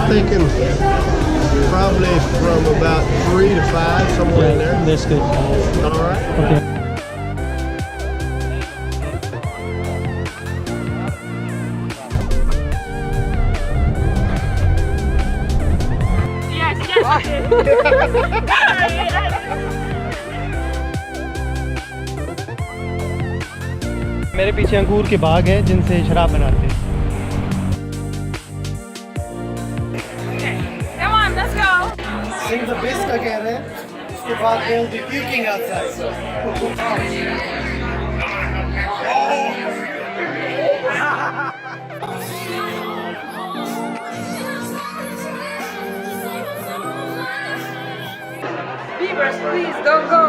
thinking probably from about 3 to 5, somewhere in there. That's good. All right. Okay. Yes, yes. मेरे पीछे अंगूर के बाग हैं जिनसे शराब बनाते हैं। Come on, let's go. Sing the best का कह रहे हैं, उसके बाद they'll be puking outside. Beavers, please don't go.